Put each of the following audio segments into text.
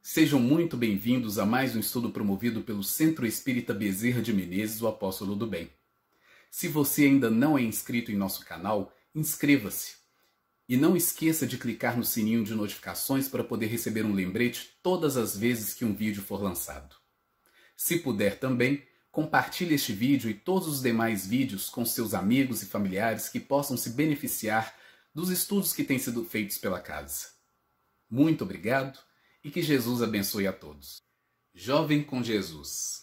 Sejam muito bem-vindos a mais um estudo promovido pelo Centro Espírita Bezerra de Menezes, o Apóstolo do Bem. Se você ainda não é inscrito em nosso canal, inscreva-se. E não esqueça de clicar no sininho de notificações para poder receber um lembrete todas as vezes que um vídeo for lançado. Se puder também, compartilhe este vídeo e todos os demais vídeos com seus amigos e familiares que possam se beneficiar dos estudos que têm sido feitos pela casa. Muito obrigado e que Jesus abençoe a todos. Jovem com Jesus.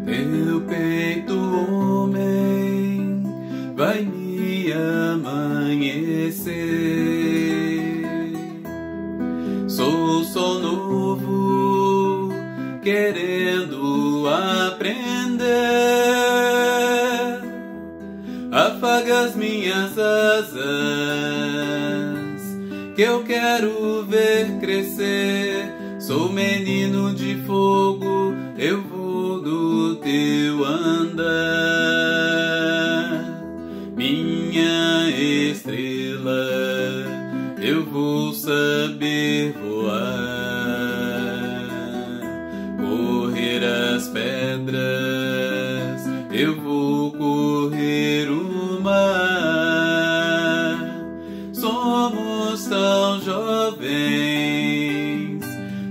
Teu peito, homem, vai me amanhecer. Sou sol novo, querendo aprender. Afaga as minhas asas, que eu quero ver crescer. Sou menino de fogo, eu vou do teu andar. Minha estrela, eu vou saber voar. Correr as pedras, eu vou correr o mar. Somos tão jovens,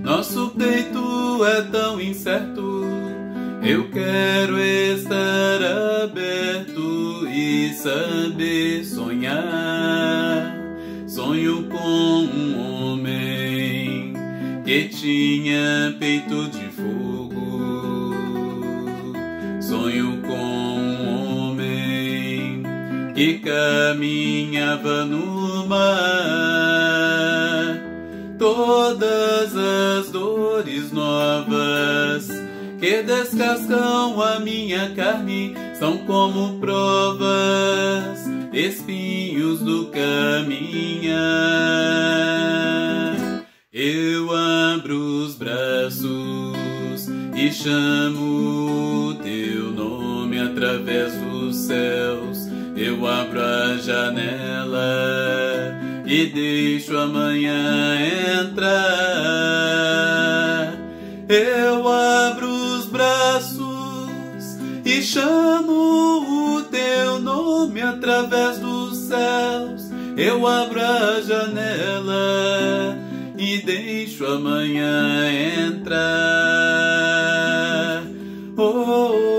nosso peito é tão incerto. Eu quero estar aberto e saber sonhar. Sonho com um homem que tinha peito de fogo. Sonho com um homem que caminhava no mar. Todas as dores novas que descascam a minha carne são como provas, espinhos do caminhar. Eu abro os braços e chamo o teu nome através dos céus. Eu abro a janela e deixo a manhã entrar. Eu abro os braços e chamo o teu nome através dos céus. Eu abro a janela e deixo a manhã entrar. Oh, oh, oh,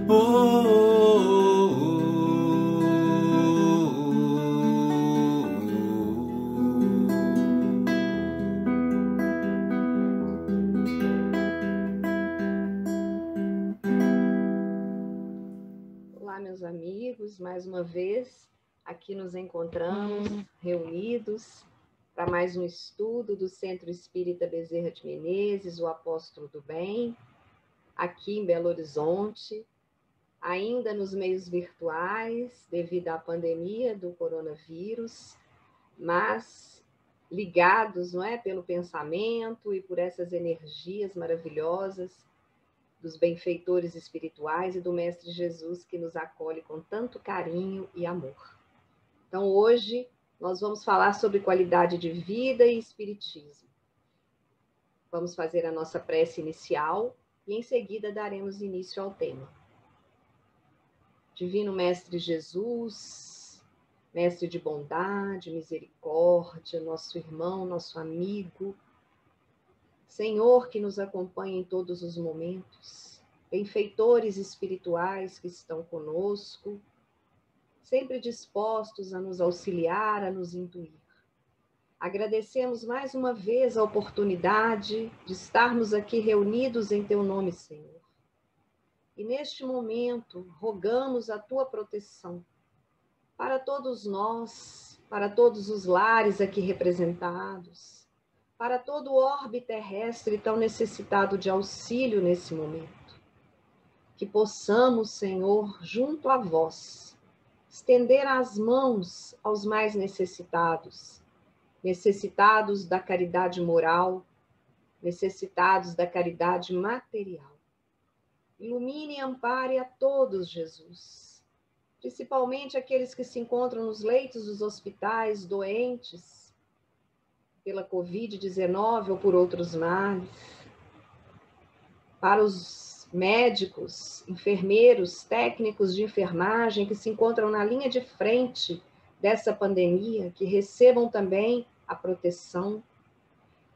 oh, oh. Olá, meus amigos, mais uma vez aqui nos encontramos reunidos para mais um estudo do Centro Espírita Bezerra de Menezes, o Apóstolo do Bem, aqui em Belo Horizonte, ainda nos meios virtuais, devido à pandemia do coronavírus, mas ligados, não é, pelo pensamento e por essas energias maravilhosas dos benfeitores espirituais e do Mestre Jesus, que nos acolhe com tanto carinho e amor. Então, hoje, nós vamos falar sobre qualidade de vida e espiritismo. Vamos fazer a nossa prece inicial e, em seguida, daremos início ao tema. Divino Mestre Jesus, Mestre de bondade, misericórdia, nosso irmão, nosso amigo, Senhor que nos acompanha em todos os momentos, benfeitores espirituais que estão conosco, sempre dispostos a nos auxiliar, a nos intuir. Agradecemos mais uma vez a oportunidade de estarmos aqui reunidos em Teu nome, Senhor. E neste momento, rogamos a Tua proteção para todos nós, para todos os lares aqui representados, para todo o orbe terrestre tão necessitado de auxílio nesse momento. Que possamos, Senhor, junto a vós, estender as mãos aos mais necessitados, necessitados da caridade moral, necessitados da caridade material. Ilumine e ampare a todos, Jesus, principalmente aqueles que se encontram nos leitos dos hospitais, doentes pela Covid-19 ou por outros males. Para os médicos, enfermeiros, técnicos de enfermagem que se encontram na linha de frente dessa pandemia, que recebam também a proteção.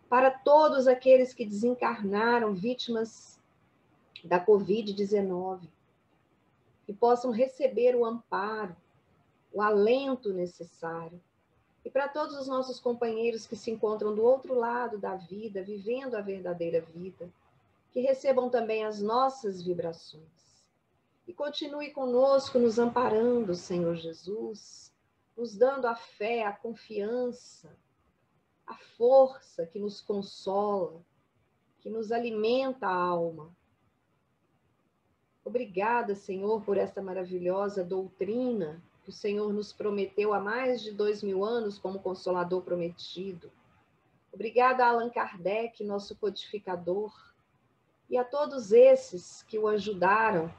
Para todos aqueles que desencarnaram vítimas da Covid-19, que possam receber o amparo, o alento necessário. E para todos os nossos companheiros que se encontram do outro lado da vida, vivendo a verdadeira vida, que recebam também as nossas vibrações. E continue conosco, nos amparando, Senhor Jesus, nos dando a fé, a confiança, a força que nos consola, que nos alimenta a alma. Obrigada, Senhor, por esta maravilhosa doutrina que o Senhor nos prometeu há mais de 2000 anos como Consolador prometido. Obrigada a Allan Kardec, nosso codificador, e a todos esses que o ajudaram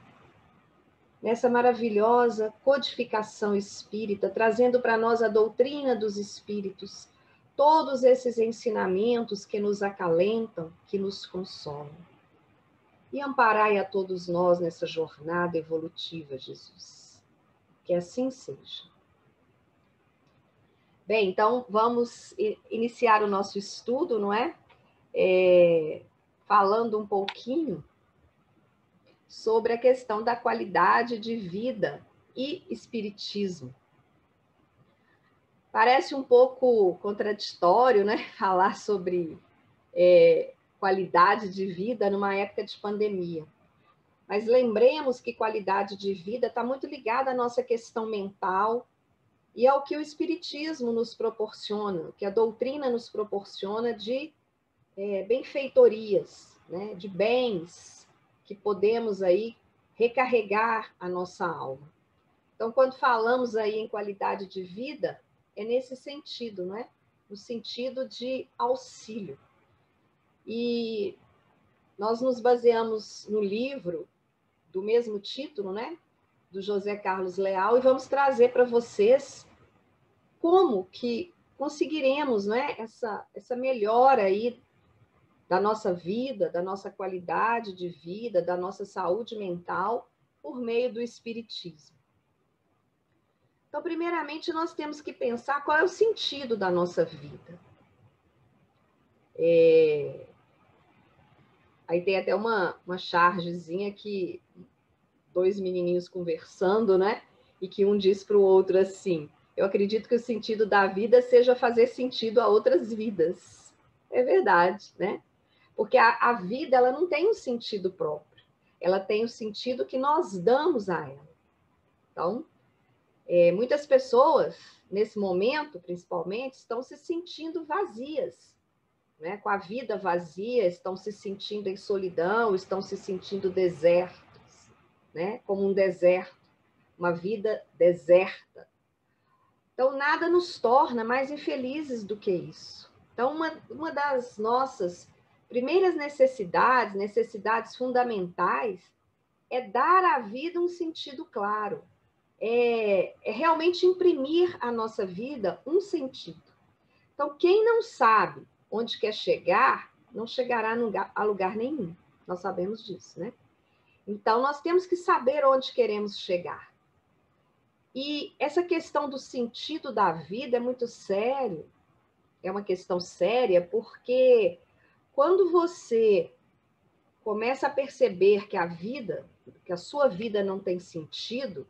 nessa maravilhosa codificação espírita, trazendo para nós a doutrina dos espíritos, todos esses ensinamentos que nos acalentam, que nos consolam. E amparai a todos nós nessa jornada evolutiva, Jesus. Que assim seja. Bem, então vamos iniciar o nosso estudo, não é? Falando um pouquinho sobre a questão da qualidade de vida e espiritismo. Parece um pouco contraditório, né? Falar sobre qualidade de vida numa época de pandemia. Mas lembremos que qualidade de vida está muito ligada à nossa questão mental e ao que o Espiritismo nos proporciona, que a doutrina nos proporciona de benfeitorias, né? De bens que podemos aí recarregar a nossa alma. Então, quando falamos aí em qualidade de vida, é nesse sentido, não é? No sentido de auxílio. E nós nos baseamos no livro do mesmo título, né? Do José Carlos Leal, e vamos trazer para vocês como que conseguiremos, né? Essa melhora aí da nossa vida, da nossa qualidade de vida, da nossa saúde mental, por meio do Espiritismo. Então, primeiramente, nós temos que pensar qual é o sentido da nossa vida. Aí tem até uma chargezinha que dois menininhos conversando, né? E que um diz para o outro assim: eu acredito que o sentido da vida seja fazer sentido a outras vidas. É verdade, né? Porque a vida, ela não tem um sentido próprio. Ela tem o sentido que nós damos a ela. Então, muitas pessoas, nesse momento, principalmente, estão se sentindo vazias, né? Com a vida vazia, estão se sentindo em solidão, estão se sentindo desertos, né? Como um deserto, uma vida deserta. Então, nada nos torna mais infelizes do que isso. Então, uma das nossas primeiras necessidades fundamentais, é dar à vida um sentido claro, é realmente imprimir à nossa vida um sentido. Então, quem não sabe onde quer chegar, não chegará a lugar nenhum. Nós sabemos disso, né? Então, nós temos que saber onde queremos chegar. E essa questão do sentido da vida é muito sério. É uma questão séria, porque quando você começa a perceber que a sua vida não tem sentido,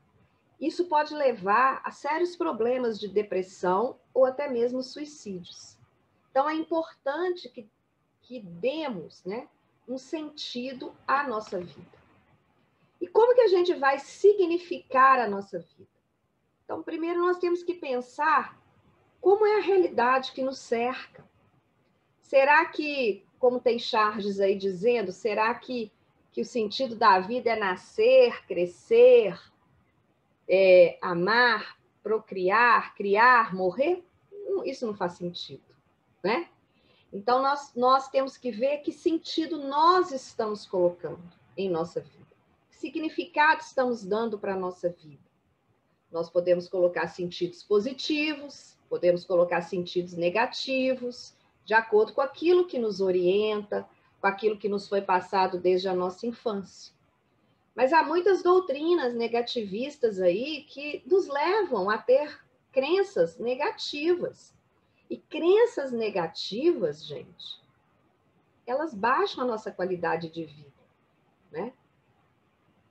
isso pode levar a sérios problemas de depressão ou até mesmo suicídios. Então, é importante que demos, né, um sentido à nossa vida. E como que a gente vai significar a nossa vida? Então, primeiro nós temos que pensar como é a realidade que nos cerca. Será que, como tem Charges aí dizendo, será que o sentido da vida é nascer, crescer, amar, procriar, criar, morrer? Isso não faz sentido, né? Então, nós temos que ver que sentido nós estamos colocando em nossa vida. Que significado estamos dando para a nossa vida. Nós podemos colocar sentidos positivos, podemos colocar sentidos negativos, de acordo com aquilo que nos orienta, com aquilo que nos foi passado desde a nossa infância. Mas há muitas doutrinas negativistas aí que nos levam a ter crenças negativas. E crenças negativas, gente, elas baixam a nossa qualidade de vida, né?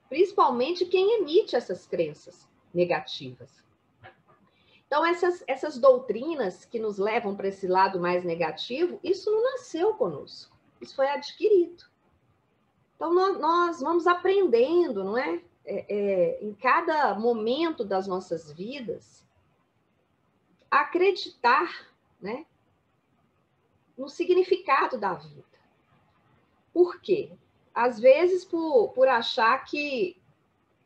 Principalmente quem emite essas crenças negativas. Então, essas doutrinas que nos levam para esse lado mais negativo, isso não nasceu conosco, isso foi adquirido. Então, nós vamos aprendendo, não é? Em cada momento das nossas vidas, a acreditar, né, no significado da vida. Por quê? Às vezes, por achar que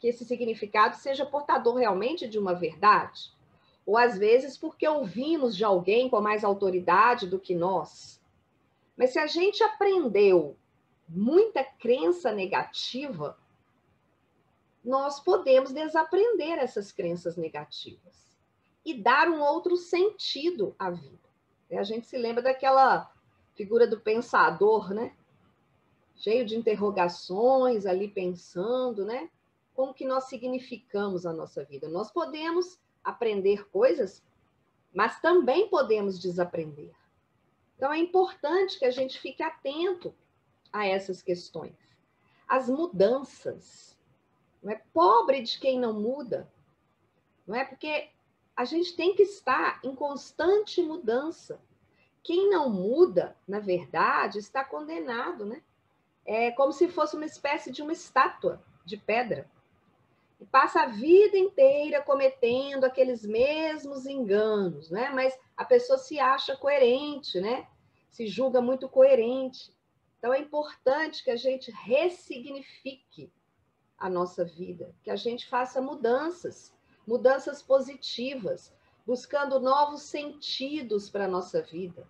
esse significado seja portador realmente de uma verdade, ou às vezes porque ouvimos de alguém com mais autoridade do que nós. Mas se a gente aprendeu muita crença negativa, nós podemos desaprender essas crenças negativas e dar um outro sentido à vida. A gente se lembra daquela figura do pensador, né? Cheio de interrogações, ali pensando, né? Como que nós significamos a nossa vida? Nós podemos aprender coisas, mas também podemos desaprender. Então, é importante que a gente fique atento a essas questões. As mudanças. Não é pobre de quem não muda. Não é? Porque a gente tem que estar em constante mudança. Quem não muda, na verdade, está condenado, né? É como se fosse uma espécie de uma estátua de pedra. E passa a vida inteira cometendo aqueles mesmos enganos, né? Mas a pessoa se acha coerente, né? Se julga muito coerente. Então, é importante que a gente ressignifique a nossa vida, que a gente faça mudanças, mudanças positivas, buscando novos sentidos para a nossa vida.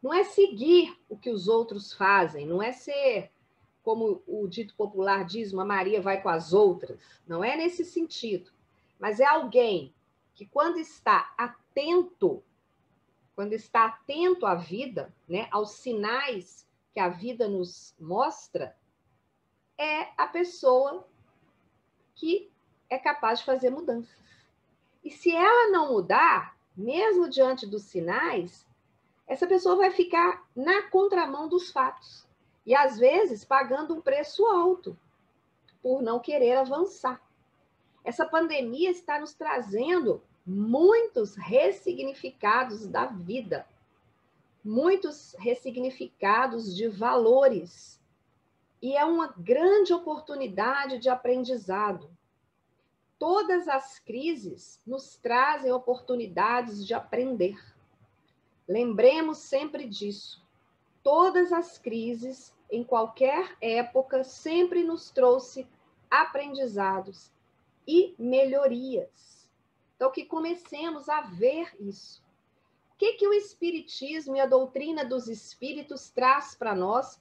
Não é seguir o que os outros fazem, não é ser, como o dito popular diz, uma Maria vai com as outras. Não é nesse sentido. Mas é alguém que, quando está atento à vida, né, aos sinais que a vida nos mostra, é a pessoa que é capaz de fazer mudanças. E se ela não mudar, mesmo diante dos sinais, essa pessoa vai ficar na contramão dos fatos. E, às vezes, pagando um preço alto por não querer avançar. Essa pandemia está nos trazendo muitos ressignificados da vida, muitos ressignificados de valores. E é uma grande oportunidade de aprendizado. Todas as crises nos trazem oportunidades de aprender. Lembremos sempre disso. Todas as crises, em qualquer época, sempre nos trouxe aprendizados e melhorias. Então, que comecemos a ver isso. O que o Espiritismo e a doutrina dos Espíritos traz para nós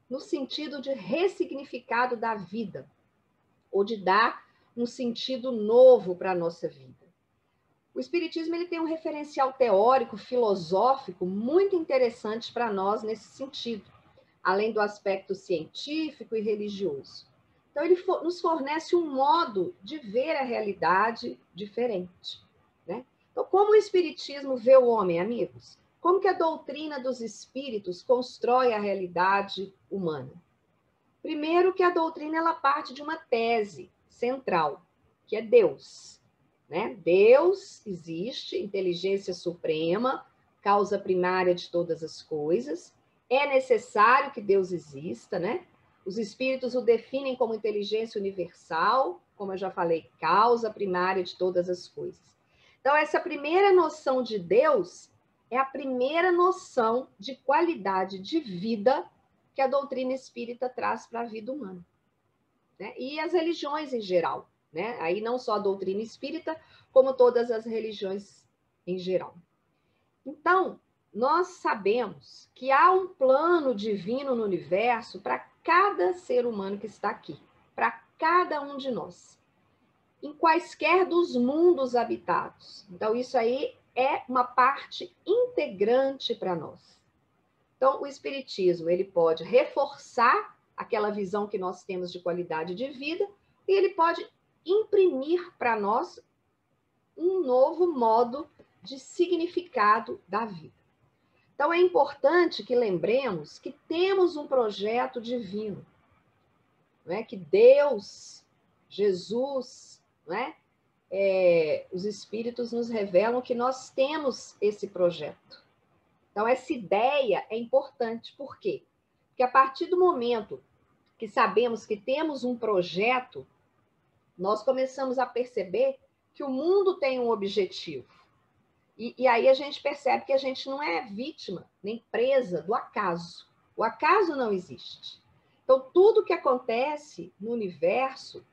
no sentido de ressignificado da vida, ou de dar um sentido novo para a nossa vida? O Espiritismo ele tem um referencial teórico, filosófico, muito interessante para nós nesse sentido, além do aspecto científico e religioso. Então, ele nos fornece um modo de ver a realidade diferente, né? Então, como o Espiritismo vê o homem, amigos? Como que a doutrina dos espíritos constrói a realidade humana? Primeiro que a doutrina ela parte de uma tese central, que é Deus. Né? Deus existe, inteligência suprema, causa primária de todas as coisas. É necessário que Deus exista, né? Os espíritos o definem como inteligência universal, como eu já falei, causa primária de todas as coisas. Então, essa primeira noção de Deus é a primeira noção de qualidade de vida que a doutrina espírita traz para a vida humana, né? E as religiões em geral, né? Aí não só a doutrina espírita, como todas as religiões em geral. Então, nós sabemos que há um plano divino no universo para cada ser humano que está aqui, para cada um de nós, em quaisquer dos mundos habitados. Então, isso aí é uma parte integrante para nós. Então, o Espiritismo, ele pode reforçar aquela visão que nós temos de qualidade de vida e ele pode imprimir para nós um novo modo de significado da vida. Então, é importante que lembremos que temos um projeto divino, não é? Que Deus, Jesus, não é? Os Espíritos nos revelam que nós temos esse projeto. Então, essa ideia é importante. Por quê? Porque a partir do momento que sabemos que temos um projeto, nós começamos a perceber que o mundo tem um objetivo. E aí a gente percebe que a gente não é vítima, nem presa do acaso. O acaso não existe. Então, tudo que acontece no universo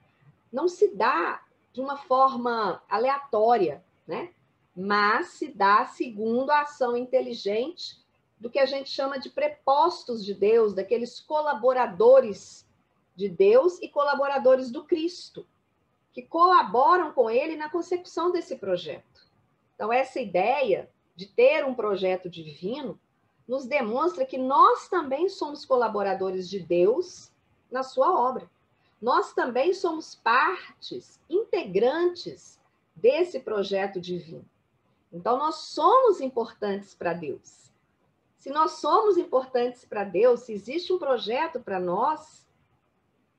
não se dá de uma forma aleatória, né? Mas se dá segundo a ação inteligente do que a gente chama de prepostos de Deus, daqueles colaboradores de Deus e colaboradores do Cristo, que colaboram com ele na consecução desse projeto. Então, essa ideia de ter um projeto divino nos demonstra que nós também somos colaboradores de Deus na sua obra. Nós também somos partes integrantes desse projeto divino. Então, nós somos importantes para Deus. Se nós somos importantes para Deus, se existe um projeto para nós,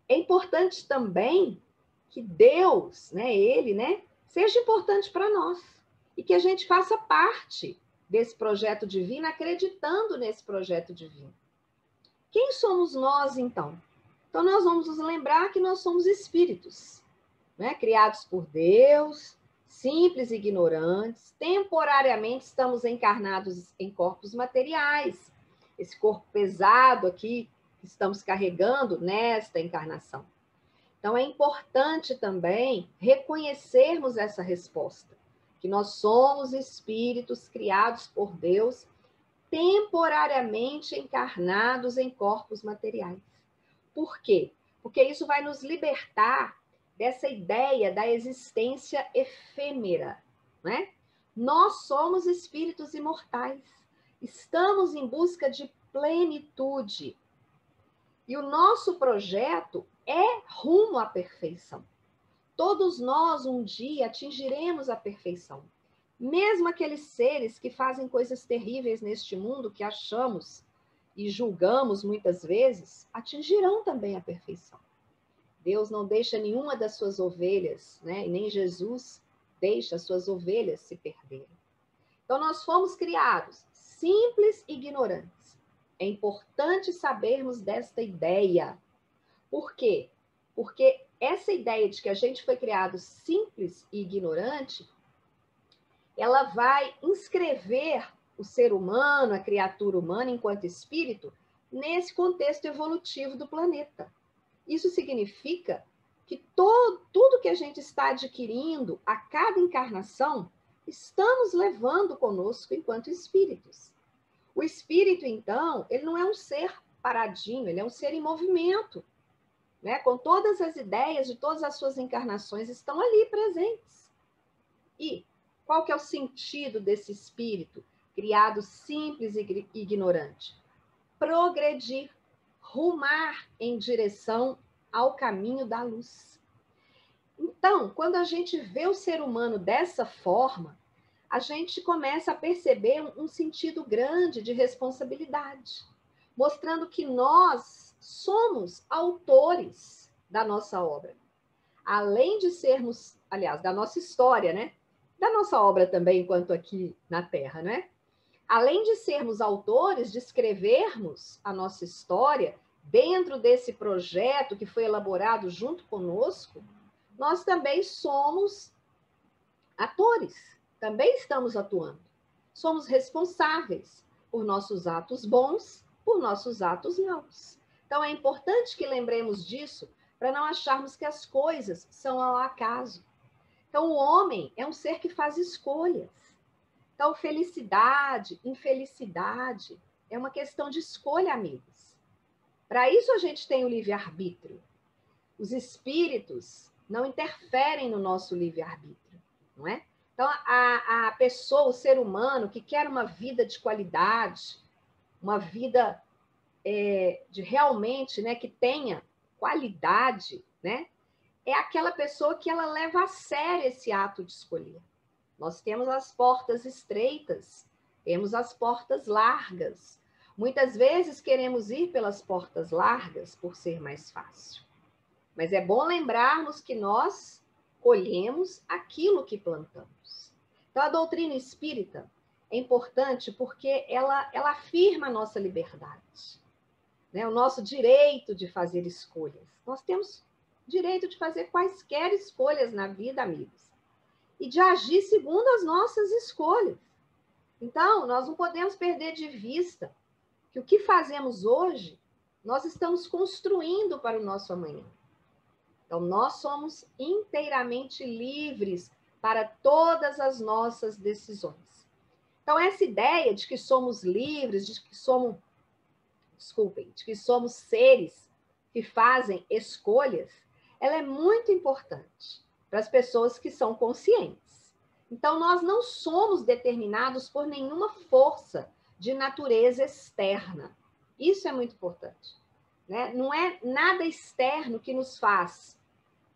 é importante também que Deus, né, ele, né, seja importante para nós. E que a gente faça parte desse projeto divino, acreditando nesse projeto divino. Quem somos nós, então? Então, nós vamos nos lembrar que nós somos espíritos, né? Criados por Deus, simples e ignorantes, temporariamente estamos encarnados em corpos materiais, esse corpo pesado aqui que estamos carregando nesta encarnação. Então, é importante também reconhecermos essa resposta, que nós somos espíritos criados por Deus, temporariamente encarnados em corpos materiais. Por quê? Porque isso vai nos libertar dessa ideia da existência efêmera, né? Nós somos espíritos imortais, estamos em busca de plenitude. E o nosso projeto é rumo à perfeição. Todos nós, um dia, atingiremos a perfeição. Mesmo aqueles seres que fazem coisas terríveis neste mundo, que achamos e julgamos muitas vezes, atingirão também a perfeição. Deus não deixa nenhuma das suas ovelhas, né? E nem Jesus deixa as suas ovelhas se perderem. Então, nós fomos criados simples e ignorantes. É importante sabermos desta ideia. Por quê? Porque essa ideia de que a gente foi criado simples e ignorante, ela vai inscrever o ser humano, a criatura humana, enquanto espírito, nesse contexto evolutivo do planeta. Isso significa que tudo que a gente está adquirindo a cada encarnação, estamos levando conosco enquanto espíritos. O espírito, então, ele não é um ser paradinho, ele é um ser em movimento, né? Com todas as ideias de todas as suas encarnações estão ali presentes. E qual que é o sentido desse espírito criado simples e ignorante? Progredir, rumar em direção ao caminho da luz. Então, quando a gente vê o ser humano dessa forma, a gente começa a perceber um sentido grande de responsabilidade, mostrando que nós somos autores da nossa obra. Além de sermos, aliás, da nossa história, né? Da nossa obra também, enquanto aqui na Terra, né? Além de sermos autores, de escrevermos a nossa história dentro desse projeto que foi elaborado junto conosco, nós também somos atores, também estamos atuando. Somos responsáveis por nossos atos bons, por nossos atos maus. Então, é importante que lembremos disso para não acharmos que as coisas são ao acaso. Então, o homem é um ser que faz escolhas. Então, felicidade, infelicidade, é uma questão de escolha, amigos. Para isso, a gente tem o livre-arbítrio. Os espíritos não interferem no nosso livre-arbítrio, não é? Então, a pessoa, o ser humano que quer uma vida de qualidade, uma vida de realmente, né, que tenha qualidade, né, é aquela pessoa que ela leva a sério esse ato de escolher. Nós temos as portas estreitas, temos as portas largas. Muitas vezes queremos ir pelas portas largas por ser mais fácil. Mas é bom lembrarmos que nós colhemos aquilo que plantamos. Então, a doutrina espírita é importante porque ela afirma a nossa liberdade, né? O nosso direito de fazer escolhas. Nós temos direito de fazer quaisquer escolhas na vida, amigos, e de agir segundo as nossas escolhas. Então, nós não podemos perder de vista que o que fazemos hoje, nós estamos construindo para o nosso amanhã. Então, nós somos inteiramente livres para todas as nossas decisões. Então, essa ideia de que somos livres, de que somos seres que fazem escolhas, ela é muito importante para as pessoas que são conscientes. Então, nós não somos determinados por nenhuma força de natureza externa. Isso é muito importante, né? Não é nada externo que nos faz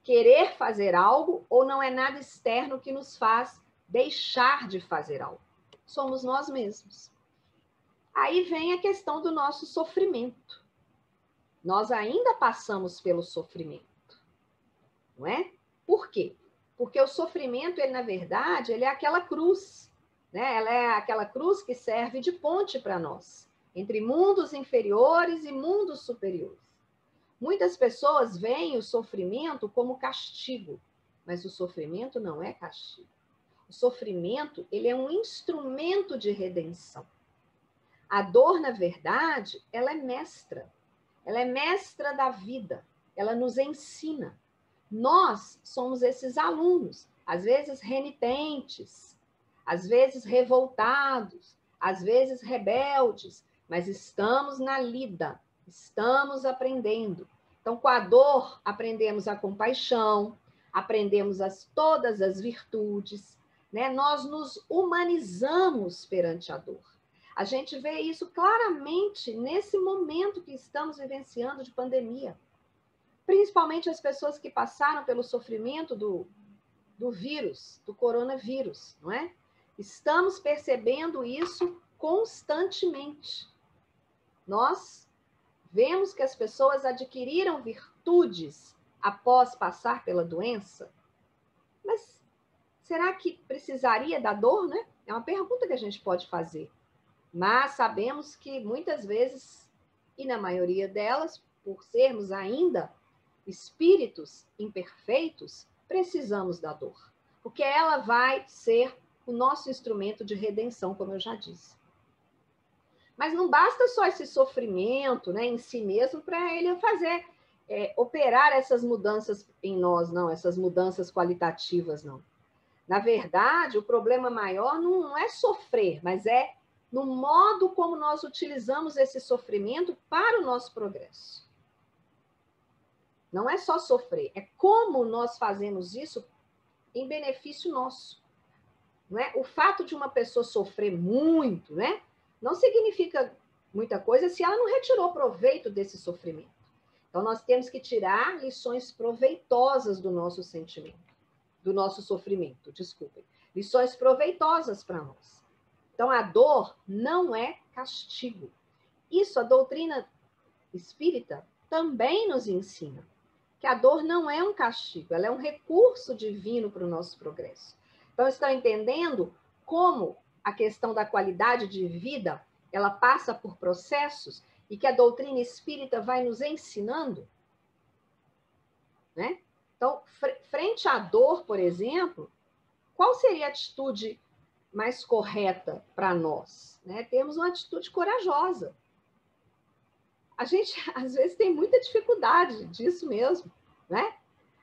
querer fazer algo, ou não é nada externo que nos faz deixar de fazer algo. Somos nós mesmos. Aí vem a questão do nosso sofrimento. Nós ainda passamos pelo sofrimento, não é? Por quê? Porque o sofrimento, ele, na verdade, ele é aquela cruz, né? Ela é aquela cruz que serve de ponte para nós, entre mundos inferiores e mundos superiores. Muitas pessoas veem o sofrimento como castigo, mas o sofrimento não é castigo. O sofrimento, ele é um instrumento de redenção. A dor, na verdade, ela é mestra. Ela é mestra da vida. Ela nos ensina. Nós somos esses alunos, às vezes renitentes, às vezes revoltados, às vezes rebeldes, mas estamos na lida. Estamos aprendendo. Então, com a dor, aprendemos a compaixão, aprendemos todas as virtudes, né? Nós nos humanizamos perante a dor. A gente vê isso claramente nesse momento que estamos vivenciando de pandemia. Principalmente as pessoas que passaram pelo sofrimento do vírus, do coronavírus, não é? Estamos percebendo isso constantemente. Nós vemos que as pessoas adquiriram virtudes após passar pela doença. Mas será que precisaria da dor, né? É uma pergunta que a gente pode fazer. Mas sabemos que muitas vezes, e na maioria delas, por sermos ainda espíritos imperfeitos, precisamos da dor. Porque ela vai ser o nosso instrumento de redenção, como eu já disse. Mas não basta só esse sofrimento, né, em si mesmo para ele fazer, operar essas mudanças em nós, não, essas mudanças qualitativas, não. Na verdade, o problema maior não é sofrer, mas é no modo como nós utilizamos esse sofrimento para o nosso progresso. Não é só sofrer, é como nós fazemos isso em benefício nosso. Não é? O fato de uma pessoa sofrer muito, né, não significa muita coisa se ela não retirou proveito desse sofrimento. Então, nós temos que tirar lições proveitosas do nosso sentimento, do nosso sofrimento, desculpem. Lições proveitosas para nós. Então, a dor não é castigo. Isso a doutrina espírita também nos ensina, que a dor não é um castigo, ela é um recurso divino para o nosso progresso. Então, estão entendendo como a questão da qualidade de vida, ela passa por processos e que a doutrina espírita vai nos ensinando? Né? Então, frente à dor, por exemplo, qual seria a atitude mais correta para nós, né? Termos uma atitude corajosa. A gente, às vezes, tem muita dificuldade disso mesmo, né?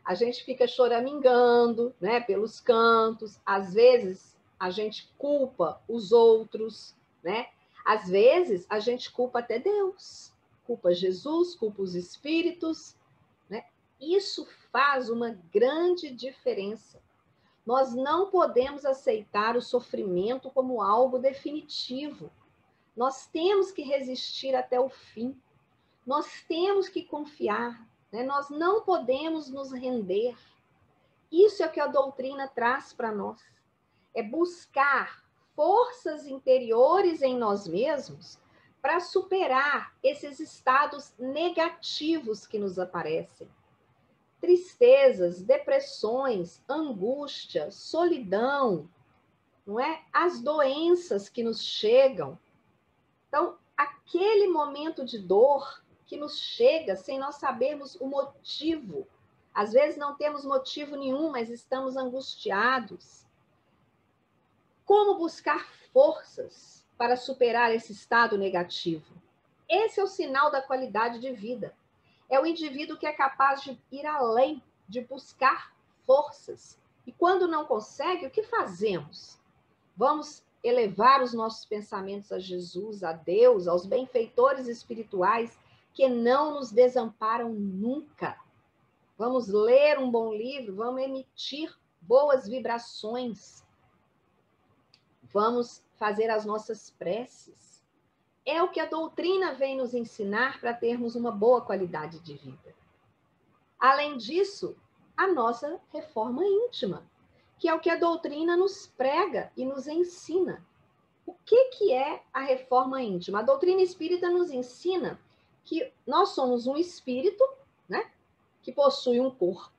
A gente fica choramingando, né, pelos cantos. Às vezes, a gente culpa os outros, né? Às vezes, a gente culpa até Deus. Culpa Jesus, culpa os espíritos, né? Isso faz uma grande diferença. Nós não podemos aceitar o sofrimento como algo definitivo. Nós temos que resistir até o fim. Nós temos que confiar, né? Nós não podemos nos render. Isso é o que a doutrina traz para nós. É buscar forças interiores em nós mesmos para superar esses estados negativos que nos aparecem. Tristezas, depressões, angústia, solidão, não é? As doenças que nos chegam. Então, aquele momento de dor que nos chega sem nós sabermos o motivo. Às vezes não temos motivo nenhum, mas estamos angustiados. Como buscar forças para superar esse estado negativo? Esse é o sinal da qualidade de vida. É o indivíduo que é capaz de ir além, de buscar forças. E quando não consegue, o que fazemos? Vamos elevar os nossos pensamentos a Jesus, a Deus, aos benfeitores espirituais que não nos desamparam nunca. Vamos ler um bom livro, vamos emitir boas vibrações. Vamos fazer as nossas preces. É o que a doutrina vem nos ensinar para termos uma boa qualidade de vida. Além disso, a nossa reforma íntima, que é o que a doutrina nos prega e nos ensina. O que é a reforma íntima? A doutrina espírita nos ensina que nós somos um espírito, né, que possui um corpo.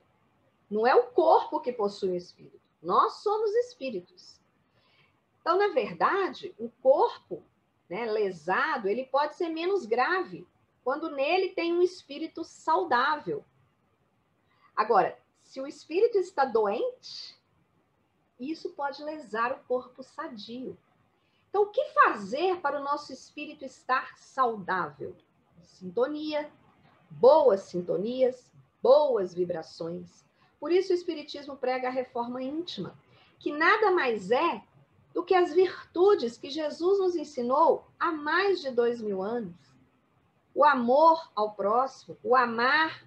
Não é o corpo que possui um espírito. Nós somos espíritos. Então, na verdade, o corpo, né, lesado, ele pode ser menos grave quando nele tem um espírito saudável. Agora, se o espírito está doente, isso pode lesar o corpo sadio. Então, o que fazer para o nosso espírito estar saudável? Sintonia, boas sintonias, boas vibrações. Por isso o Espiritismo prega a reforma íntima, que nada mais é do que as virtudes que Jesus nos ensinou há mais de 2000 anos. O amor ao próximo, o amar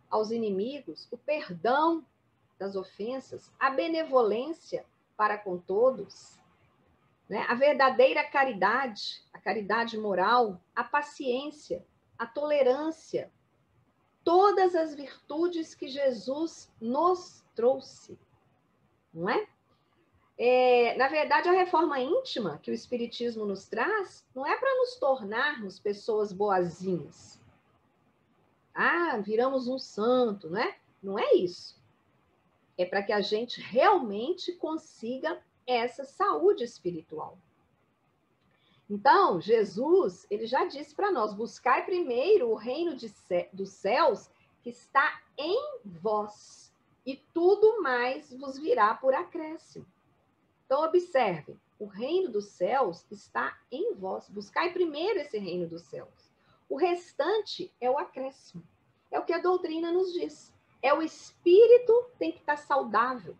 aos inimigos, o perdão das ofensas, a benevolência para com todos, né? A verdadeira caridade, a caridade moral, a paciência, a tolerância, todas as virtudes que Jesus nos trouxe, não é? Na verdade, a reforma íntima que o Espiritismo nos traz não é para nos tornarmos pessoas boazinhas. Ah, viramos um santo, não é? Não é isso. É para que a gente realmente consiga essa saúde espiritual. Então, Jesus, ele já disse para nós, buscai primeiro o reino dos céus que está em vós, e tudo mais vos virá por acréscimo. Então, observe, o reino dos céus está em vós. Buscai primeiro esse reino dos céus. O restante é o acréscimo. É o que a doutrina nos diz. É o espírito tem que estar saudável.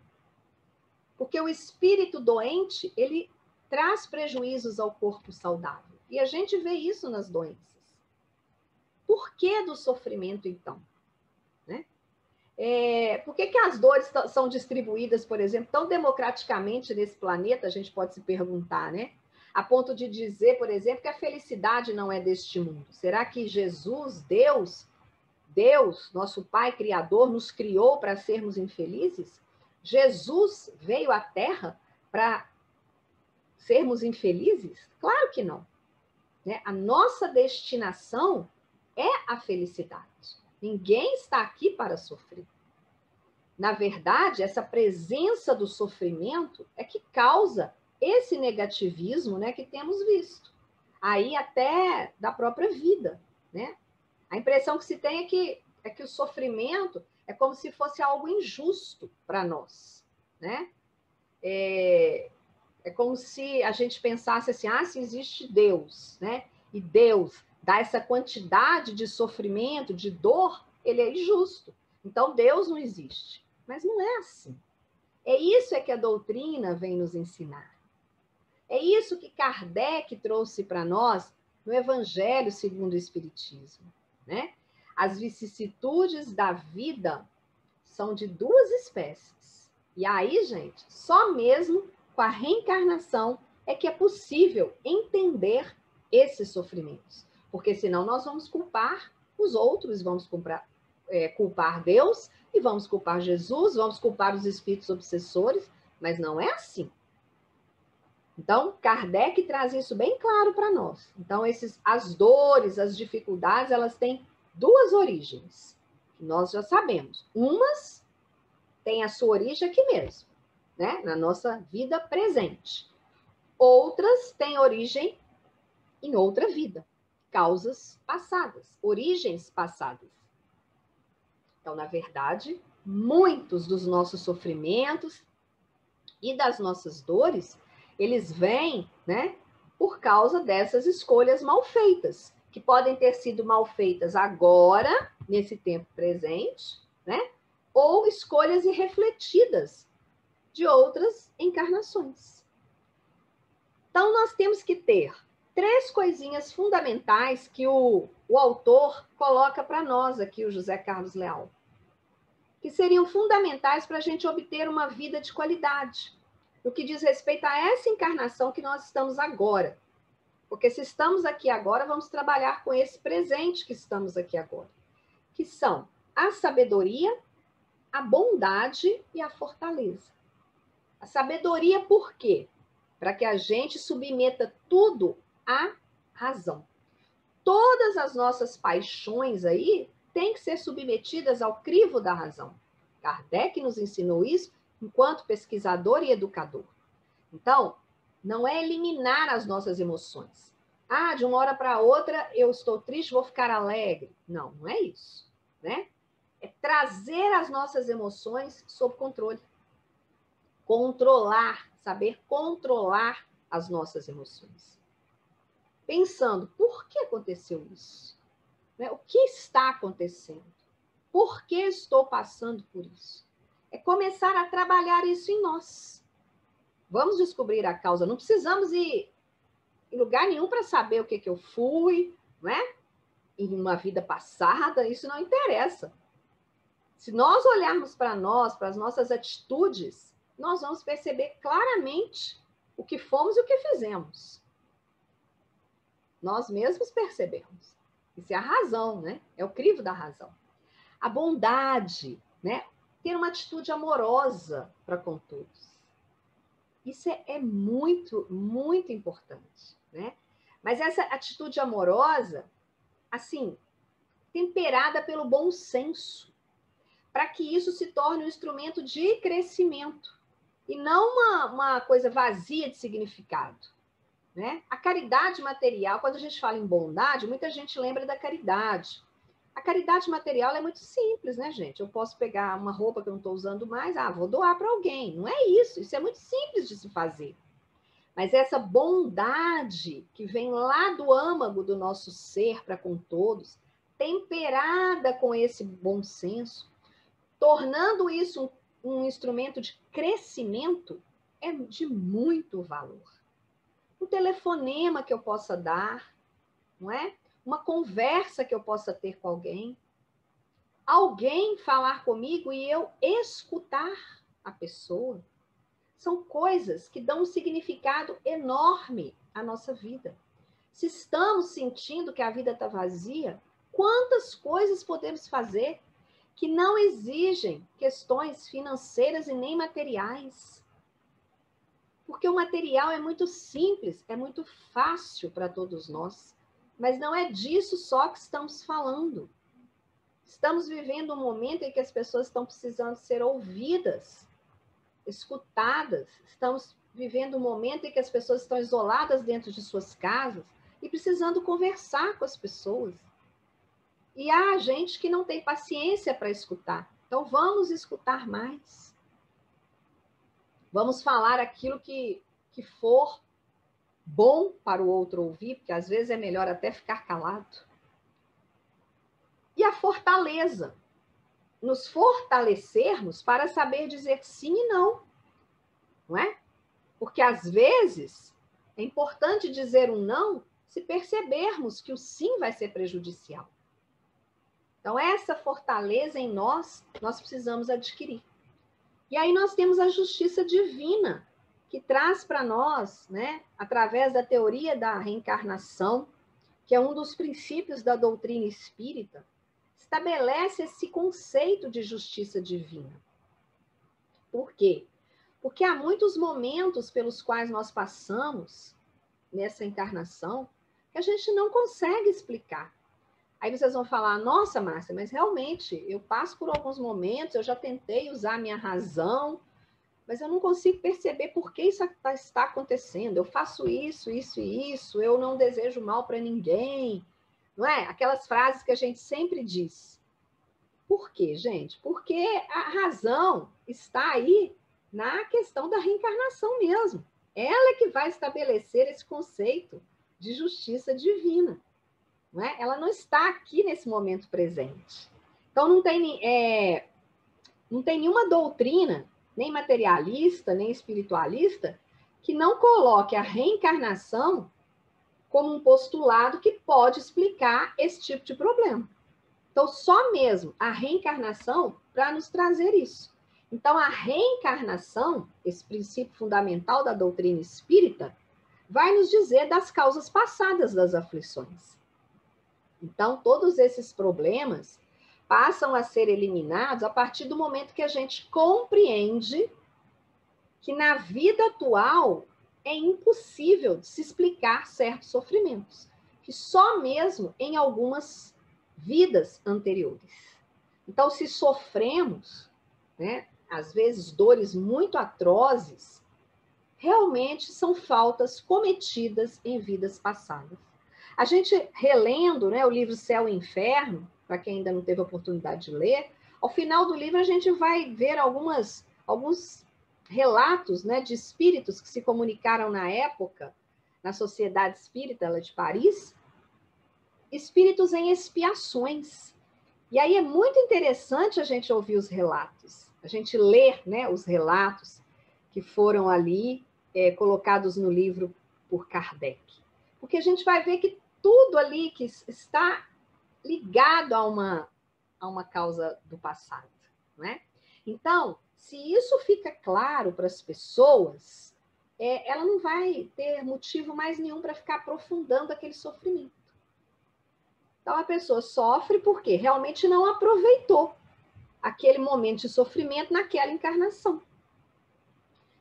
Porque o espírito doente, ele traz prejuízos ao corpo saudável. E a gente vê isso nas doenças. Por que do sofrimento, então? Né? Por que as dores são distribuídas, por exemplo, tão democraticamente nesse planeta, a gente pode se perguntar, né? A ponto de dizer, por exemplo, que a felicidade não é deste mundo. Será que Jesus, Deus, nosso Pai Criador, nos criou para sermos infelizes? Jesus veio à Terra para sermos infelizes? Claro que não. Né? A nossa destinação é a felicidade. Ninguém está aqui para sofrer. Na verdade, essa presença do sofrimento é que causa esse negativismo, né, que temos visto. Aí até da própria vida, né? A impressão que se tem é que o sofrimento é como se fosse algo injusto para nós, né? É como se a gente pensasse assim, se existe Deus, né? E Deus dá essa quantidade de sofrimento, de dor, ele é injusto. Então Deus não existe. Mas não é assim. É isso que a doutrina vem nos ensinar. É isso que Kardec trouxe para nós no Evangelho segundo o Espiritismo, né? As vicissitudes da vida são de duas espécies. E aí, gente, só mesmo com a reencarnação é que é possível entender esses sofrimentos. Porque senão nós vamos culpar os outros, vamos culpar Deus e vamos culpar Jesus, vamos culpar os espíritos obsessores, mas não é assim. Então, Kardec traz isso bem claro para nós. Então, as dores, as dificuldades, elas têm duas origens. Nós já sabemos. Umas têm a sua origem aqui mesmo, né? Na nossa vida presente. Outras têm origem em outra vida. Causas passadas, origens passadas. Então, na verdade, muitos dos nossos sofrimentos e das nossas dores, eles vêm, né, por causa dessas escolhas mal feitas, que podem ter sido mal feitas agora, nesse tempo presente, né, ou escolhas irrefletidas de outras encarnações. Então, nós temos que ter 3 coisinhas fundamentais que o autor coloca para nós aqui, o José Carlos Leal, que seriam fundamentais para a gente obter uma vida de qualidade, no que diz respeito a essa encarnação que nós estamos agora. Porque se estamos aqui agora, vamos trabalhar com esse presente que estamos aqui agora, que são a sabedoria, a bondade e a fortaleza. A sabedoria por quê? Para que a gente submeta tudo à razão. Todas as nossas paixões aí têm que ser submetidas ao crivo da razão. Kardec nos ensinou isso enquanto pesquisador e educador. Então, não é eliminar as nossas emoções. De uma hora para outra eu estou triste, vou ficar alegre. Não, não é isso, né? É trazer as nossas emoções sob controle. Controlar, saber controlar as nossas emoções. Pensando, por que aconteceu isso? O que está acontecendo? Por que estou passando por isso? É começar a trabalhar isso em nós. Vamos descobrir a causa. Não precisamos ir em lugar nenhum para saber o que eu fui, não é? Em uma vida passada, isso não interessa. Se nós olharmos para nós, para as nossas atitudes, nós vamos perceber claramente o que fomos e o que fizemos. Nós mesmos percebemos. Isso é a razão, né? É o crivo da razão. A bondade, né? Ter uma atitude amorosa para com todos. Isso é muito, muito importante, né? Mas essa atitude amorosa, assim, temperada pelo bom senso, para que isso se torne um instrumento de crescimento e não uma coisa vazia de significado, né? A caridade material, quando a gente fala em bondade, muita gente lembra da caridade. A caridade material é muito simples, né, gente? Eu posso pegar uma roupa que eu não estou usando mais, vou doar para alguém. Não é isso, isso é muito simples de se fazer. Mas essa bondade que vem lá do âmago do nosso ser para com todos, temperada com esse bom senso, tornando isso um instrumento de crescimento, é de muito valor. Um telefonema que eu possa dar, não é? Uma conversa que eu possa ter com alguém, alguém falar comigo e eu escutar a pessoa, são coisas que dão um significado enorme à nossa vida. Se estamos sentindo que a vida está vazia, quantas coisas podemos fazer que não exigem questões financeiras e nem materiais? Porque o material é muito simples, é muito fácil para todos nós. Mas não é disso só que estamos falando. Estamos vivendo um momento em que as pessoas estão precisando ser ouvidas, escutadas. Estamos vivendo um momento em que as pessoas estão isoladas dentro de suas casas e precisando conversar com as pessoas. E há gente que não tem paciência para escutar. Então, vamos escutar mais. Vamos falar aquilo que que for bom para o outro ouvir, porque às vezes é melhor até ficar calado. E a fortaleza, nos fortalecermos para saber dizer sim e não, não é? Porque às vezes é importante dizer um não se percebermos que o sim vai ser prejudicial. Então, essa fortaleza em nós precisamos adquirir. E aí nós temos a justiça divina, que traz para nós, né, através da teoria da reencarnação, que é um dos princípios da doutrina espírita, estabelece esse conceito de justiça divina. Por quê? Porque há muitos momentos pelos quais nós passamos nessa encarnação que a gente não consegue explicar. Aí vocês vão falar, nossa, Márcia, mas realmente eu passo por alguns momentos, eu já tentei usar a minha razão, mas eu não consigo perceber por que isso está acontecendo. Eu faço isso, isso e isso, eu não desejo mal para ninguém. Não é? Aquelas frases que a gente sempre diz. Por quê, gente? Porque a razão está aí na questão da reencarnação mesmo. Ela é que vai estabelecer esse conceito de justiça divina. Não é? Ela não está aqui nesse momento presente. Então, não tem nenhuma doutrina, nem materialista, nem espiritualista, que não coloque a reencarnação como um postulado que pode explicar esse tipo de problema. Então, só mesmo a reencarnação para nos trazer isso. Então, a reencarnação, esse princípio fundamental da doutrina espírita, vai nos dizer das causas passadas das aflições. Então, todos esses problemas passam a ser eliminados a partir do momento que a gente compreende que na vida atual é impossível de se explicar certos sofrimentos, que só mesmo em algumas vidas anteriores. Então, se sofremos, né, às vezes dores muito atrozes, realmente são faltas cometidas em vidas passadas. A gente relendo, né, o livro Céu e Inferno, para quem ainda não teve a oportunidade de ler, ao final do livro a gente vai ver alguns relatos, né, de espíritos que se comunicaram na época, na Sociedade Espírita de Paris, espíritos em expiações. E aí é muito interessante a gente ouvir os relatos, a gente ler, né, os relatos que foram ali colocados no livro por Kardec. Porque a gente vai ver que tudo ali que está ligado a uma causa do passado, né? Então, se isso fica claro para as pessoas, ela não vai ter motivo mais nenhum para ficar aprofundando aquele sofrimento. Então, a pessoa sofre porque realmente não aproveitou aquele momento de sofrimento naquela encarnação.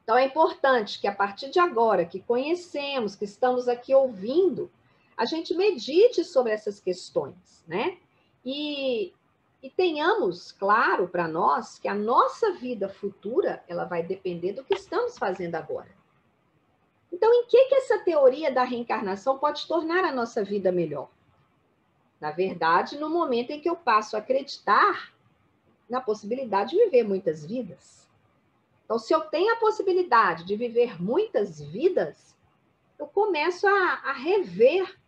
Então, é importante que, a partir de agora, que conhecemos, que estamos aqui ouvindo, a gente medite sobre essas questões, né? E tenhamos claro para nós que a nossa vida futura, ela vai depender do que estamos fazendo agora. Então, em que essa teoria da reencarnação pode tornar a nossa vida melhor? Na verdade, no momento em que eu passo a acreditar na possibilidade de viver muitas vidas. Então, se eu tenho a possibilidade de viver muitas vidas, eu começo a rever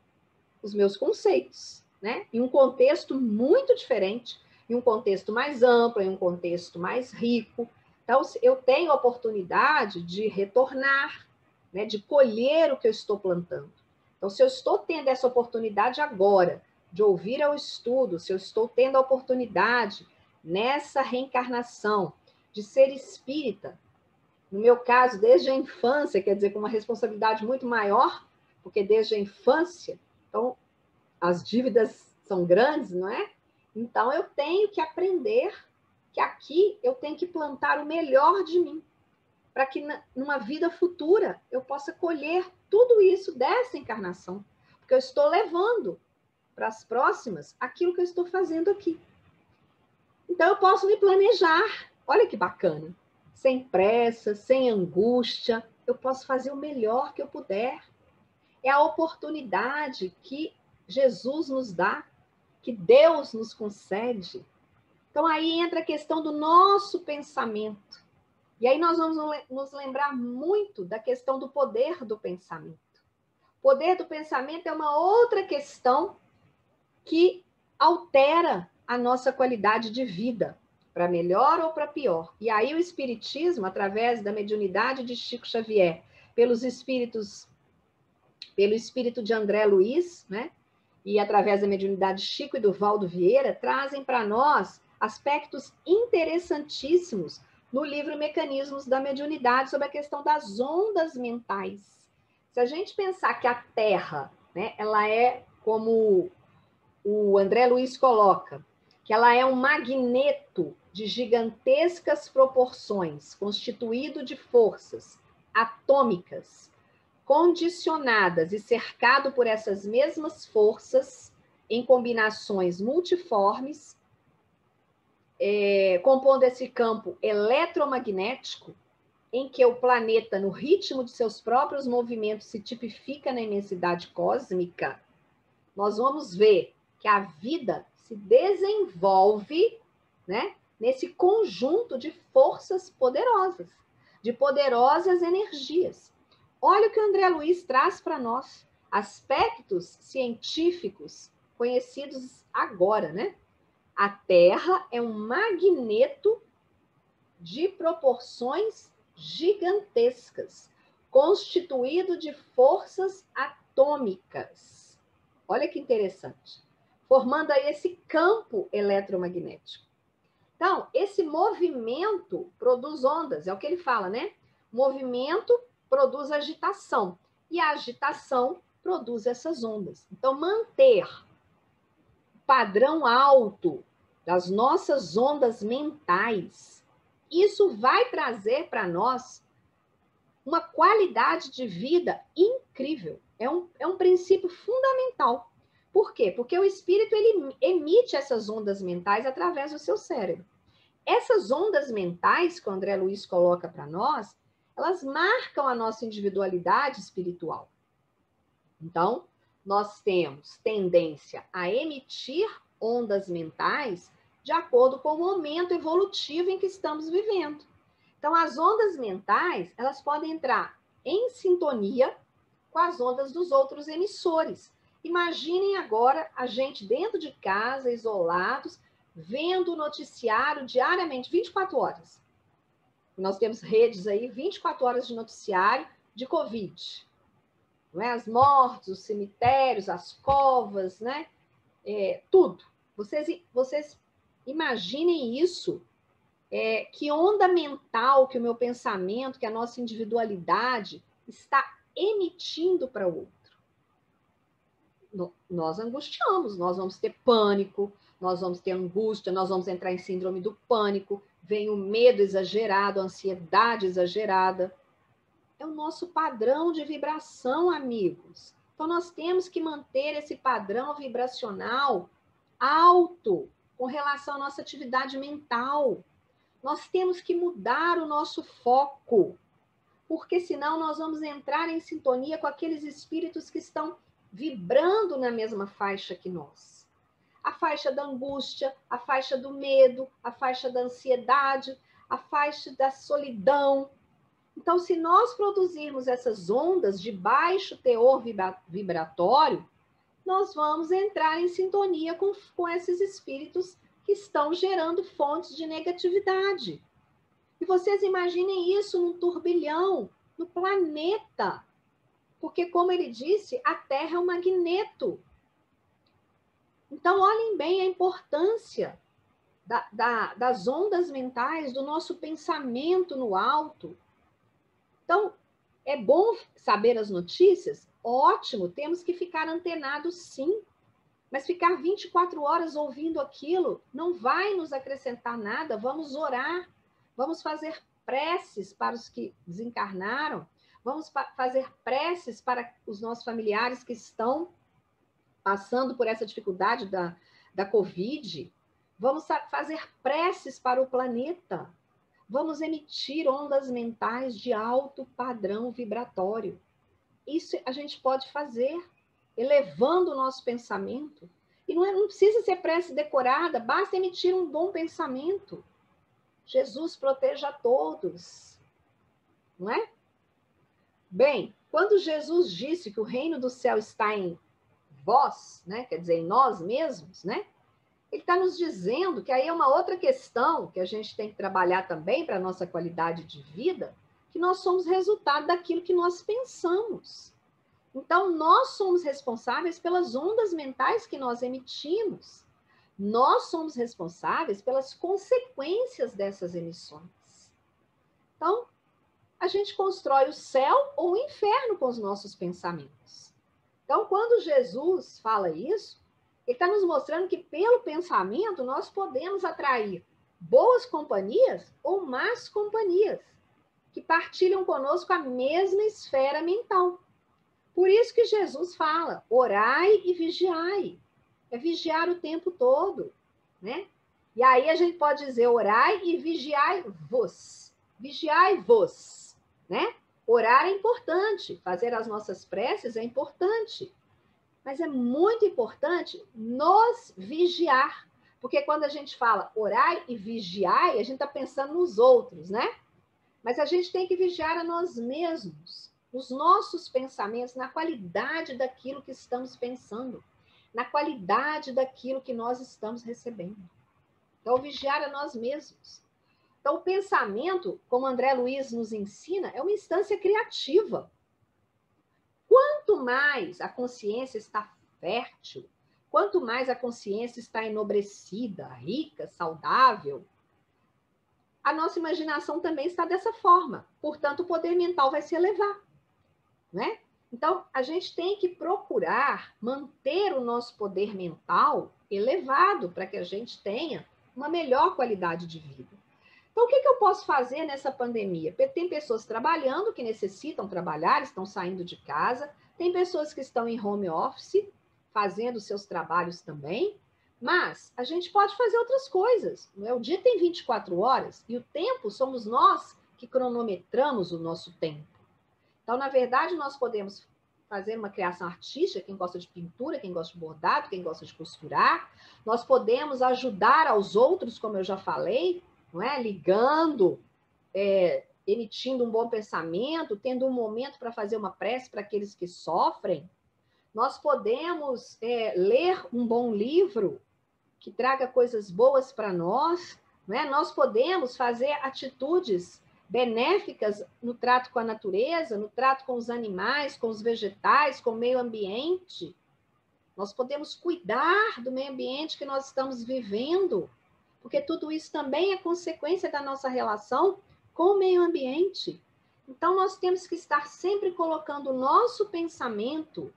os meus conceitos, né? Em um contexto muito diferente, em um contexto mais amplo, em um contexto mais rico. Então, eu tenho a oportunidade de retornar, né? De colher o que eu estou plantando. Então, se eu estou tendo essa oportunidade agora de ouvir ao estudo, se eu estou tendo a oportunidade nessa reencarnação de ser espírita, no meu caso, desde a infância, quer dizer, com uma responsabilidade muito maior, porque desde a infância, então, as dívidas são grandes, não é? Então, eu tenho que aprender que aqui eu tenho que plantar o melhor de mim, para que numa vida futura eu possa colher tudo isso dessa encarnação, porque eu estou levando para as próximas aquilo que eu estou fazendo aqui. Então, eu posso me planejar. Olha que bacana. Sem pressa, sem angústia, eu posso fazer o melhor que eu puder. É a oportunidade que Jesus nos dá, que Deus nos concede. Então, aí entra a questão do nosso pensamento, E aí nós vamos nos lembrar muito da questão do poder do pensamento. O poder do pensamento é uma outra questão que altera a nossa qualidade de vida, para melhor ou para pior. E aí o Espiritismo, através da mediunidade de Chico Xavier, pelo espírito de André Luiz, né? E através da mediunidade de Chico e do Valdo Vieira, trazem para nós aspectos interessantíssimos no livro Mecanismos da Mediunidade, sobre a questão das ondas mentais. Se a gente pensar que a Terra, né, ela é, como o André Luiz coloca, que ela é um magneto de gigantescas proporções, constituído de forças atômicas, condicionadas e cercado por essas mesmas forças em combinações multiformes, compondo esse campo eletromagnético, em que o planeta, no ritmo de seus próprios movimentos, se tipifica na imensidade cósmica, nós vamos ver que a vida se desenvolve, né, nesse conjunto de forças poderosas, de poderosas energias. Olha o que o André Luiz traz para nós, aspectos científicos conhecidos agora, né? A Terra é um magneto de proporções gigantescas, constituído de forças atômicas. Olha que interessante. Formando aí esse campo eletromagnético. Então, esse movimento produz ondas, é o que ele fala, né? Movimento produz agitação, e a agitação produz essas ondas. Então, manter o padrão alto das nossas ondas mentais, isso vai trazer para nós uma qualidade de vida incrível. É um princípio fundamental. Por quê? Porque o espírito ele emite essas ondas mentais através do seu cérebro. Essas ondas mentais que o André Luiz coloca para nós, elas marcam a nossa individualidade espiritual. Então, nós temos tendência a emitir ondas mentais de acordo com o momento evolutivo em que estamos vivendo. Então, as ondas mentais, elas podem entrar em sintonia com as ondas dos outros emissores. Imaginem agora a gente dentro de casa, isolados, vendo o noticiário diariamente, 24 horas. Nós temos redes aí, 24 horas de noticiário de Covid. Não é? As mortes, os cemitérios, as covas, né? Tudo. Vocês imaginem isso, que onda mental que o meu pensamento, que a nossa individualidade está emitindo para o outro. Nós angustiamos, nós vamos ter pânico, nós vamos ter angústia, nós vamos entrar em síndrome do pânico, vem o medo exagerado, a ansiedade exagerada. É o nosso padrão de vibração, amigos. Então, nós temos que manter esse padrão vibracional alto com relação à nossa atividade mental. Nós temos que mudar o nosso foco, porque senão nós vamos entrar em sintonia com aqueles espíritos que estão vibrando na mesma faixa que nós. A faixa da angústia, a faixa do medo, a faixa da ansiedade, a faixa da solidão. Então, se nós produzirmos essas ondas de baixo teor vibratório, nós vamos entrar em sintonia com esses espíritos que estão gerando fontes de negatividade. E vocês imaginem isso num turbilhão, no planeta. Porque, como ele disse, a Terra é um magneto. Então, olhem bem a importância das ondas mentais, do nosso pensamento no alto. Então, é bom saber as notícias? Ótimo, temos que ficar antenados, sim. Mas ficar 24 horas ouvindo aquilo não vai nos acrescentar nada. Vamos orar, vamos fazer preces para os que desencarnaram, vamos fazer preces para os nossos familiares que estão passando por essa dificuldade da Covid. Vamos fazer preces para o planeta. Vamos emitir ondas mentais de alto padrão vibratório. Isso a gente pode fazer, elevando o nosso pensamento. E não precisa ser prece decorada, basta emitir um bom pensamento. Jesus proteja a todos. não é? Bem, quando Jesus disse que o reino do céu está em vós, né? Quer dizer, em nós mesmos, né? Ele está nos dizendo que aí é uma outra questão que a gente tem que trabalhar também para a nossa qualidade de vida, que nós somos resultado daquilo que nós pensamos. Então, nós somos responsáveis pelas ondas mentais que nós emitimos. Nós somos responsáveis pelas consequências dessas emissões. Então, a gente constrói o céu ou o inferno com os nossos pensamentos. Então, quando Jesus fala isso, ele está nos mostrando que pelo pensamento nós podemos atrair boas companhias ou más companhias, que partilham conosco a mesma esfera mental. Por isso que Jesus fala, orai e vigiai. É vigiar o tempo todo, né? E aí a gente pode dizer orai e vigiai-vos. Vigiai-vos, né? Orar é importante, fazer as nossas preces é importante. Mas é muito importante nos vigiar. Porque quando a gente fala orai e vigiai, a gente está pensando nos outros, né? Mas a gente tem que vigiar a nós mesmos, os nossos pensamentos, na qualidade daquilo que estamos pensando, na qualidade daquilo que nós estamos recebendo. Então, vigiar a nós mesmos. Então, o pensamento, como André Luiz nos ensina, é uma instância criativa. Quanto mais a consciência está fértil, quanto mais a consciência está enobrecida, rica, saudável, a nossa imaginação também está dessa forma. Portanto, o poder mental vai se elevar, né? Então, a gente tem que procurar manter o nosso poder mental elevado para que a gente tenha uma melhor qualidade de vida. Então, o que eu posso fazer nessa pandemia? Tem pessoas trabalhando que necessitam trabalhar, estão saindo de casa, tem pessoas que estão em home office, fazendo seus trabalhos também, mas a gente pode fazer outras coisas. O dia tem 24 horas e o tempo somos nós que cronometramos o nosso tempo. Então, na verdade, nós podemos fazer uma criação artística, quem gosta de pintura, quem gosta de bordado, quem gosta de costurar. Nós podemos ajudar aos outros, como eu já falei, não é? Ligando, emitindo um bom pensamento, tendo um momento para fazer uma prece para aqueles que sofrem. Nós podemos ler um bom livro que traga coisas boas para nós, não é? Nós podemos fazer atitudes benéficas no trato com a natureza, no trato com os animais, com os vegetais, com o meio ambiente. Nós podemos cuidar do meio ambiente que nós estamos vivendo, porque tudo isso também é consequência da nossa relação com o meio ambiente. Então, nós temos que estar sempre colocando o nosso pensamento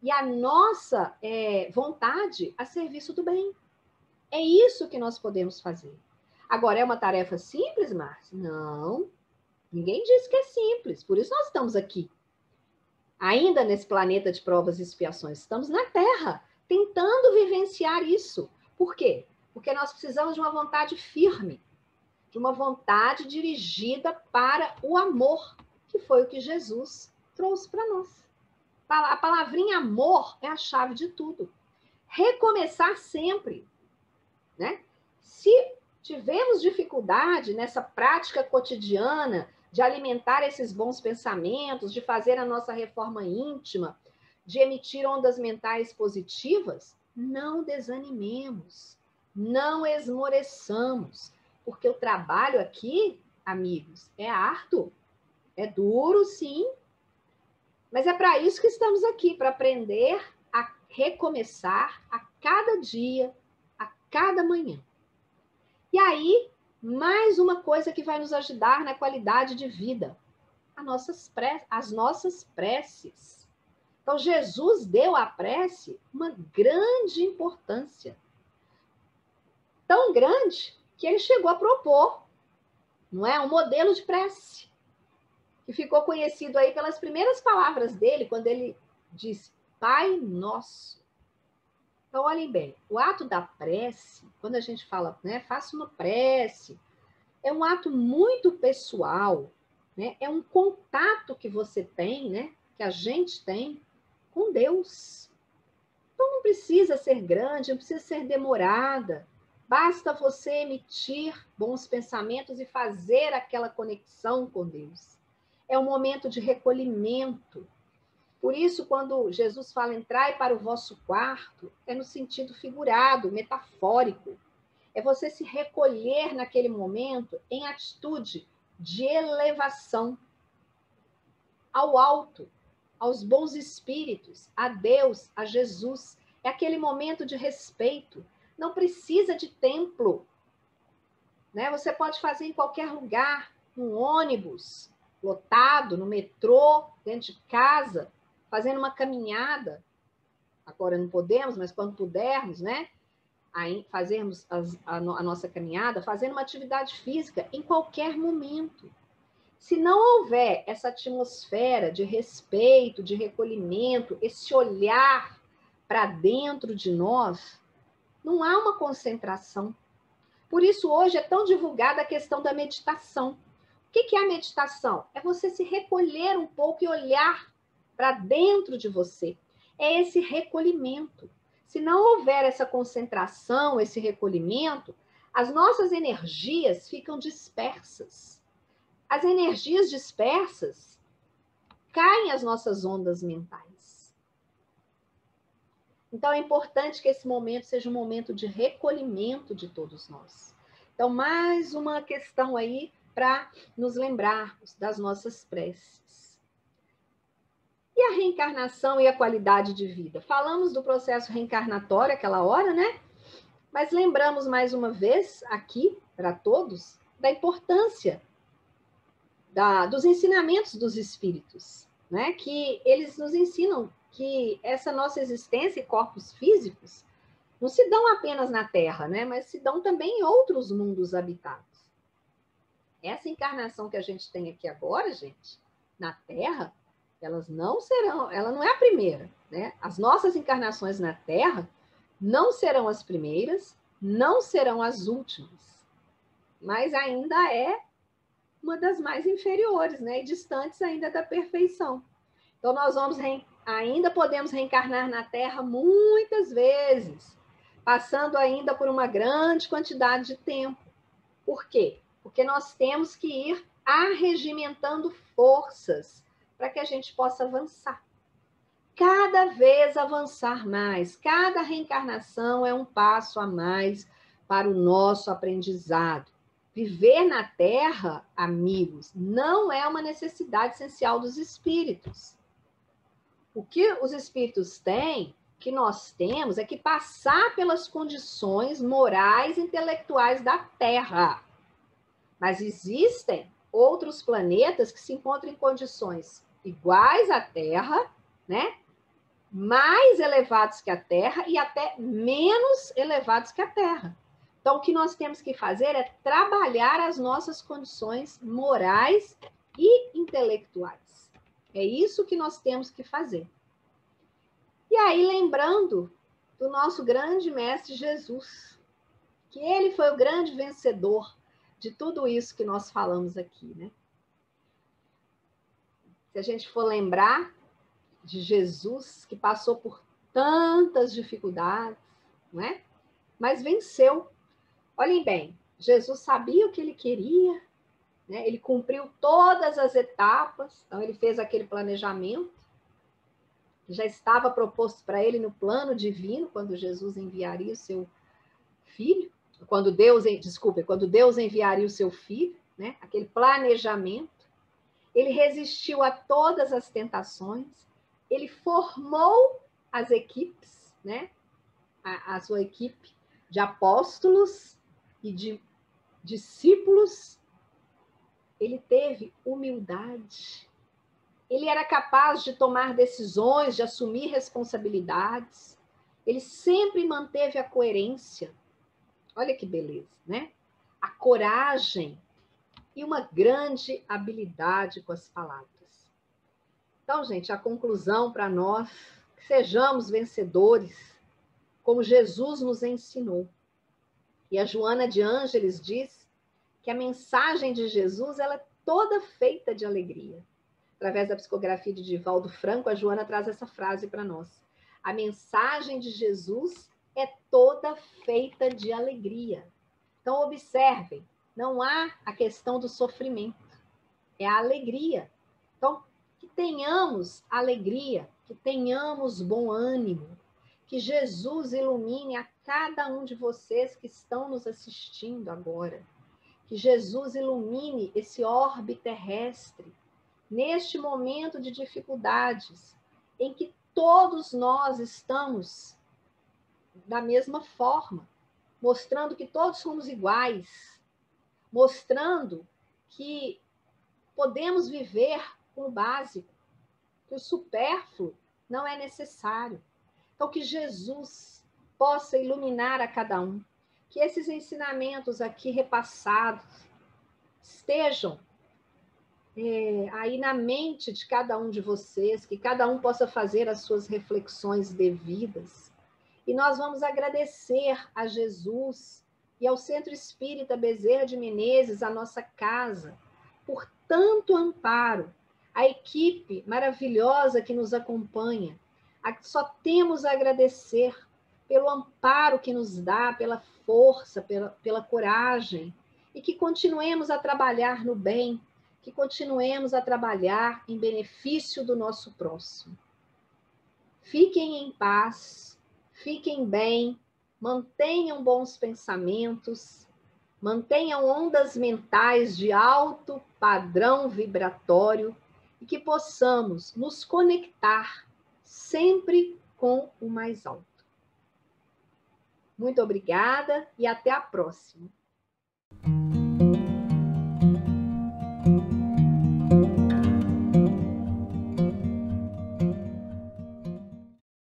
e a nossa vontade a serviço do bem. É isso que nós podemos fazer. Agora, é uma tarefa simples, Márcia? Não. Ninguém disse que é simples. Por isso nós estamos aqui. Ainda nesse planeta de provas e expiações. Estamos na Terra, tentando vivenciar isso. Por quê? Porque nós precisamos de uma vontade firme, de uma vontade dirigida para o amor, que foi o que Jesus trouxe para nós. A palavrinha amor é a chave de tudo. Recomeçar sempre, né? Se tivemos dificuldade nessa prática cotidiana de alimentar esses bons pensamentos, de fazer a nossa reforma íntima, de emitir ondas mentais positivas, não desanimemos, não esmoreçamos, porque o trabalho aqui, amigos, é árduo, é duro, sim, mas é para isso que estamos aqui, para aprender a recomeçar a cada dia, a cada manhã. E aí, mais uma coisa que vai nos ajudar na qualidade de vida, as nossas preces. Então, Jesus deu à prece uma grande importância. Tão grande que ele chegou a propor, não é? Um modelo de prece, que ficou conhecido aí pelas primeiras palavras dele, quando ele diz Pai Nosso. Então, olhem bem, o ato da prece, quando a gente fala, né, faça uma prece, é um ato muito pessoal, né? É um contato que você tem, né, que a gente tem com Deus. Então, não precisa ser grande, não precisa ser demorada. Basta você emitir bons pensamentos e fazer aquela conexão com Deus. é um momento de recolhimento. Por isso, quando Jesus fala entrai para o vosso quarto, é no sentido figurado, metafórico. É você se recolher naquele momento em atitude de elevação ao alto, aos bons espíritos, a Deus, a Jesus. É aquele momento de respeito. Não precisa de templo, né? Você pode fazer em qualquer lugar, num ônibus lotado, no metrô, dentro de casa, fazendo uma caminhada. Agora não podemos, mas quando pudermos, né? Aí fazermos a nossa caminhada, fazendo uma atividade física em qualquer momento. Se não houver essa atmosfera de respeito, de recolhimento, esse olhar para dentro de nós, não há uma concentração. Por isso, hoje é tão divulgada a questão da meditação. O que é a meditação? É você se recolher um pouco e olhar para dentro de você. É esse recolhimento. Se não houver essa concentração, esse recolhimento, as nossas energias ficam dispersas. As energias dispersas caem as nossas ondas mentais. Então, é importante que esse momento seja um momento de recolhimento de todos nós. Então, mais uma questão aí para nos lembrarmos das nossas preces. E a reencarnação e a qualidade de vida? Falamos do processo reencarnatório aquela hora, né? Mas lembramos mais uma vez aqui, para todos, da importância dos ensinamentos dos espíritos, né? Que eles nos ensinam que essa nossa existência e corpos físicos não se dão apenas na Terra, né? Mas se dão também em outros mundos habitados. Essa encarnação que a gente tem aqui agora, gente, na Terra, ela não é a primeira, né? As nossas encarnações na Terra não serão as primeiras, não serão as últimas, mas ainda é uma das mais inferiores, né? E distantes ainda da perfeição. Então, nós ainda podemos reencarnar na Terra muitas vezes, passando ainda por uma grande quantidade de tempo. Por quê? Porque nós temos que ir arregimentando forças para que a gente possa avançar. Cada vez avançar mais, cada reencarnação é um passo a mais para o nosso aprendizado. Viver na Terra, amigos, não é uma necessidade essencial dos espíritos. O que os espíritos têm, que nós temos, é que passar pelas condições morais e intelectuais da Terra. Mas existem outros planetas que se encontram em condições iguais à Terra, né? Mais elevados que a Terra e até menos elevados que a Terra. Então, o que nós temos que fazer é trabalhar as nossas condições morais e intelectuais. É isso que nós temos que fazer. E aí, lembrando do nosso grande mestre Jesus, que ele foi o grande vencedor de tudo isso que nós falamos aqui, né? Se a gente for lembrar de Jesus, que passou por tantas dificuldades, não é? Mas venceu. Olhem bem, Jesus sabia o que ele queria, né? Ele cumpriu todas as etapas, então ele fez aquele planejamento, que já estava proposto para ele no plano divino, quando Jesus enviaria o seu filho, quando Deus enviaria o seu filho, né? Aquele planejamento. Ele resistiu a todas as tentações, ele formou as equipes, né? A sua equipe de apóstolos e de discípulos. Ele teve humildade. Ele era capaz de tomar decisões, de assumir responsabilidades. Ele sempre manteve a coerência. Olha que beleza, né? A coragem e uma grande habilidade com as palavras. Então, gente, a conclusão para nós, que sejamos vencedores, como Jesus nos ensinou. E a Joana de Ângeles diz que a mensagem de Jesus ela é toda feita de alegria. Através da psicografia de Divaldo Franco, a Joana traz essa frase para nós. A mensagem de Jesus é toda feita de alegria. Então, observem, não há a questão do sofrimento, é a alegria. Então, que tenhamos alegria, que tenhamos bom ânimo, que Jesus ilumine a cada um de vocês que estão nos assistindo agora. Que Jesus ilumine esse orbe terrestre, neste momento de dificuldades, em que todos nós estamos da mesma forma, mostrando que todos somos iguais, mostrando que podemos viver com o básico, que o supérfluo não é necessário. Então, que Jesus possa iluminar a cada um, que esses ensinamentos aqui repassados estejam aí na mente de cada um de vocês, que cada um possa fazer as suas reflexões devidas. E nós vamos agradecer a Jesus e ao Centro Espírita Bezerra de Menezes, a nossa casa, por tanto amparo, a equipe maravilhosa que nos acompanha. Só temos a agradecer pelo amparo que nos dá, pela força, pela coragem, e que continuemos a trabalhar no bem, que continuemos a trabalhar em benefício do nosso próximo. Fiquem em paz, fiquem bem, mantenham bons pensamentos, mantenham ondas mentais de alto padrão vibratório e que possamos nos conectar sempre com o mais alto. Muito obrigada e até a próxima.